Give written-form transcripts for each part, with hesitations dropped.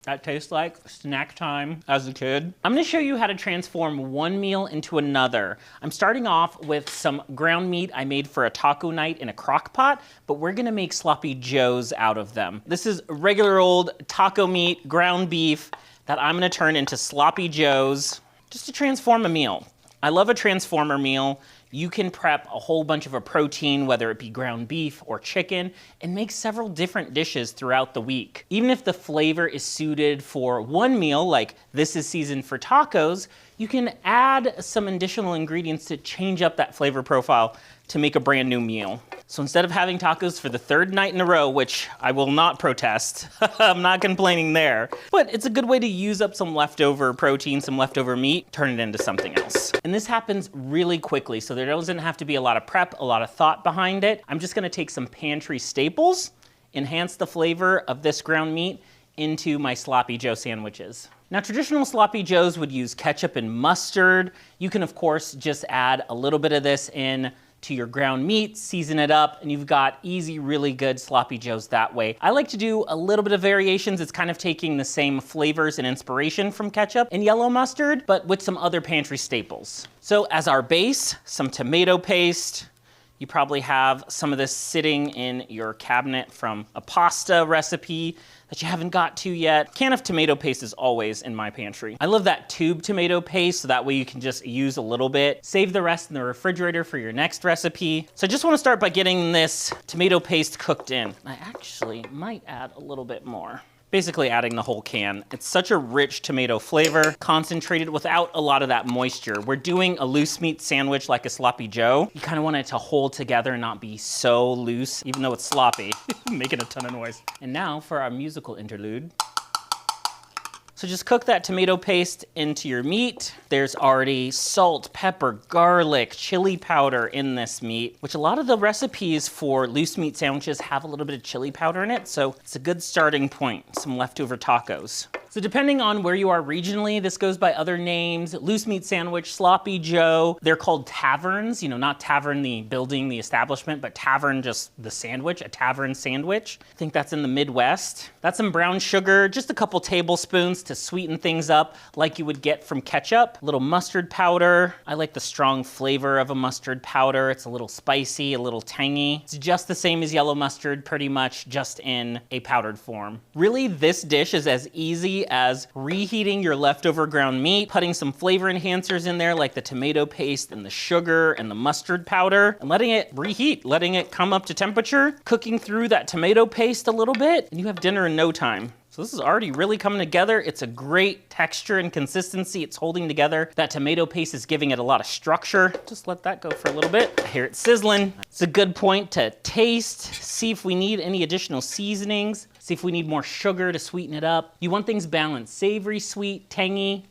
That tastes like snack time as a kid. I'm gonna show you how to transform one meal into another. I'm starting off with some ground meat I made for a taco night in a crock pot, but we're gonna make sloppy joes out of them. This is regular old taco meat, ground beef, that I'm gonna turn into sloppy joes just to transform a meal. I love a transformer meal. You can prep a whole bunch of a protein, whether it be ground beef or chicken, and make several different dishes throughout the week. Even if the flavor is suited for one meal, like this is seasoned for tacos, you can add some additional ingredients to change up that flavor profile to make a brand new meal. So instead of having tacos for the third night in a row, which I will not protest, I'm not complaining there, but it's a good way to use up some leftover protein, some leftover meat, turn it into something else. And this happens really quickly, so there doesn't have to be a lot of prep, a lot of thought behind it. I'm just gonna take some pantry staples, enhance the flavor of this ground meat into my sloppy joe sandwiches. Now, traditional sloppy joes would use ketchup and mustard. You can, of course, just add a little bit of this in to your ground meat, season it up, and you've got easy, really good sloppy joes that way. I like to do a little bit of variations. It's kind of taking the same flavors and inspiration from ketchup and yellow mustard, but with some other pantry staples. So as our base, some tomato paste. You probably have some of this sitting in your cabinet from a pasta recipe that you haven't got to yet. Can of tomato paste is always in my pantry. I love that tube tomato paste, so that way you can just use a little bit, save the rest in the refrigerator for your next recipe. So I just wanna start by getting this tomato paste cooked in. I actually might add a little bit more. Basically adding the whole can. It's such a rich tomato flavor, concentrated without a lot of that moisture. We're doing a loose meat sandwich like a sloppy joe. You kind of want it to hold together and not be so loose, even though it's sloppy. Making a ton of noise. And now for our musical interlude. So just cook that tomato paste into your meat. There's already salt, pepper, garlic, chili powder in this meat, which a lot of the recipes for loose meat sandwiches have a little bit of chili powder in it, so it's a good starting point, some leftover tacos. So depending on where you are regionally, this goes by other names, loose meat sandwich, sloppy joe. They're called taverns, not tavern the building, the establishment, but tavern just the sandwich, a tavern sandwich. I think that's in the Midwest. That's some brown sugar, just a couple tablespoons to sweeten things up like you would get from ketchup. A little mustard powder. I like the strong flavor of a mustard powder. It's a little spicy, a little tangy. It's just the same as yellow mustard, pretty much, just in a powdered form. Really, this dish is as easy as reheating your leftover ground meat, putting some flavor enhancers in there like the tomato paste and the sugar and the mustard powder, and letting it reheat, letting it come up to temperature, cooking through that tomato paste a little bit, and you have dinner in no time. So this is already really coming together. It's a great texture and consistency. It's holding together. That tomato paste is giving it a lot of structure. Just let that go for a little bit. I hear it sizzling. It's a good point to taste, see if we need any additional seasonings, see if we need more sugar to sweeten it up. You want things balanced, savory, sweet, tangy.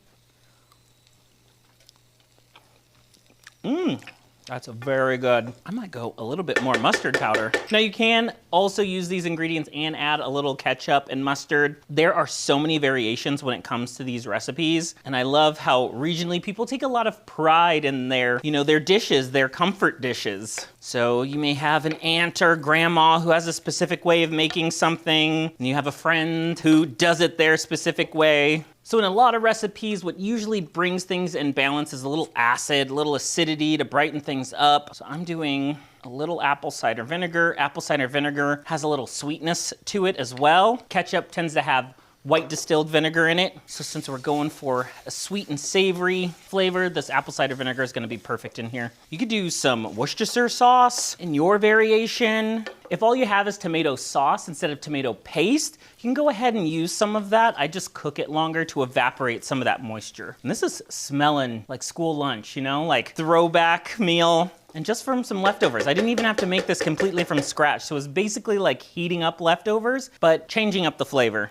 That's very good. I might go a little bit more mustard powder. Now you can also use these ingredients and add a little ketchup and mustard. There are so many variations when it comes to these recipes. And I love how regionally people take a lot of pride in their dishes, their comfort dishes. So you may have an aunt or grandma who has a specific way of making something, and you have a friend who does it their specific way. So in a lot of recipes, what usually brings things in balance is a little acid, a little acidity to brighten things up. So I'm doing a little apple cider vinegar. Apple cider vinegar has a little sweetness to it as well. Ketchup tends to have white distilled vinegar in it. So since we're going for a sweet and savory flavor, this apple cider vinegar is gonna be perfect in here. You could do some Worcestershire sauce in your variation. If all you have is tomato sauce instead of tomato paste, you can go ahead and use some of that. I just cook it longer to evaporate some of that moisture. And this is smelling like school lunch, like throwback meal. And just from some leftovers. I didn't even have to make this completely from scratch. So it was basically like heating up leftovers, but changing up the flavor.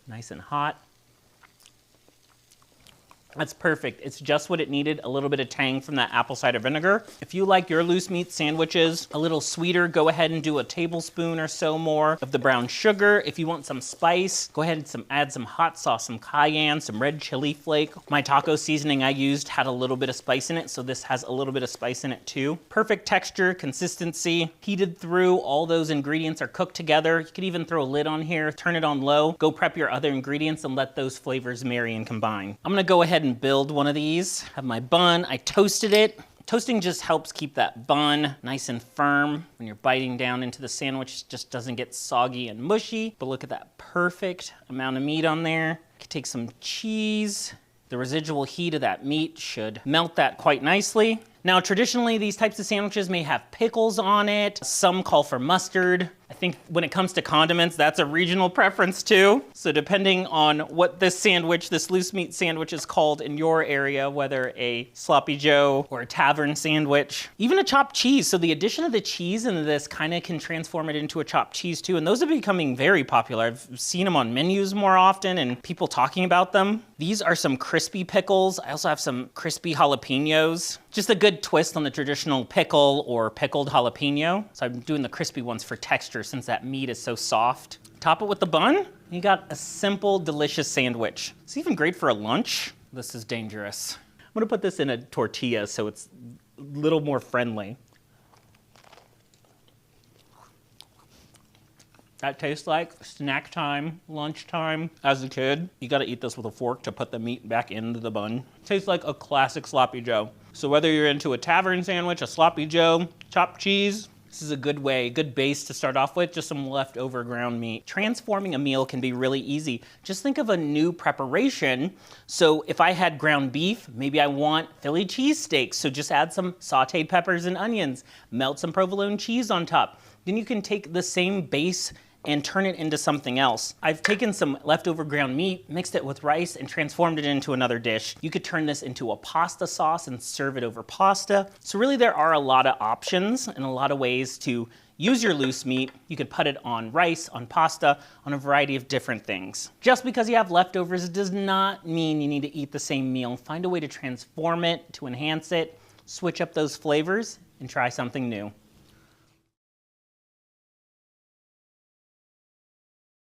Nice and hot. That's perfect. It's just what it needed, a little bit of tang from that apple cider vinegar. If you like your loose meat sandwiches a little sweeter, go ahead and do a tablespoon or so more of the brown sugar. If you want some spice, go ahead and add some hot sauce, some cayenne, some red chili flake. My taco seasoning I used had a little bit of spice in it, so this has a little bit of spice in it too. Perfect texture, consistency, heated through, all those ingredients are cooked together. You could even throw a lid on here, turn it on low, go prep your other ingredients and let those flavors marry and combine. I'm gonna go ahead and build one of these. Have my bun, I toasted it. Toasting just helps keep that bun nice and firm. When you're biting down into the sandwich, it just doesn't get soggy and mushy. But look at that perfect amount of meat on there. You can take some cheese. The residual heat of that meat should melt that quite nicely. Now, traditionally, these types of sandwiches may have pickles on it. Some call for mustard. I think when it comes to condiments, that's a regional preference too. So depending on what this sandwich, this loose meat sandwich is called in your area, whether a sloppy joe or a tavern sandwich, even a chopped cheese. So the addition of the cheese into this kind of can transform it into a chopped cheese too. And those are becoming very popular. I've seen them on menus more often and people talking about them. These are some crispy pickles. I also have some crispy jalapenos. Just a good twist on the traditional pickle or pickled jalapeno. So I'm doing the crispy ones for texture since that meat is so soft. Top it with the bun, you got a simple, delicious sandwich. It's even great for a lunch. This is dangerous. I'm gonna put this in a tortilla so it's a little more friendly. That tastes like snack time, lunchtime. As a kid, you gotta eat this with a fork to put the meat back into the bun. Tastes like a classic sloppy joe. So whether you're into a tavern sandwich, a sloppy joe, chopped cheese, this is a good way, good base to start off with, just some leftover ground meat. Transforming a meal can be really easy. Just think of a new preparation. So if I had ground beef, maybe I want Philly cheesesteaks. So just add some sauteed peppers and onions, melt some provolone cheese on top. Then you can take the same base and turn it into something else. I've taken some leftover ground meat, mixed it with rice, and transformed it into another dish. You could turn this into a pasta sauce and serve it over pasta. So really there are a lot of options and a lot of ways to use your loose meat. You could put it on rice, on pasta, on a variety of different things. Just because you have leftovers does not mean you need to eat the same meal. Find a way to transform it, to enhance it, switch up those flavors, and try something new.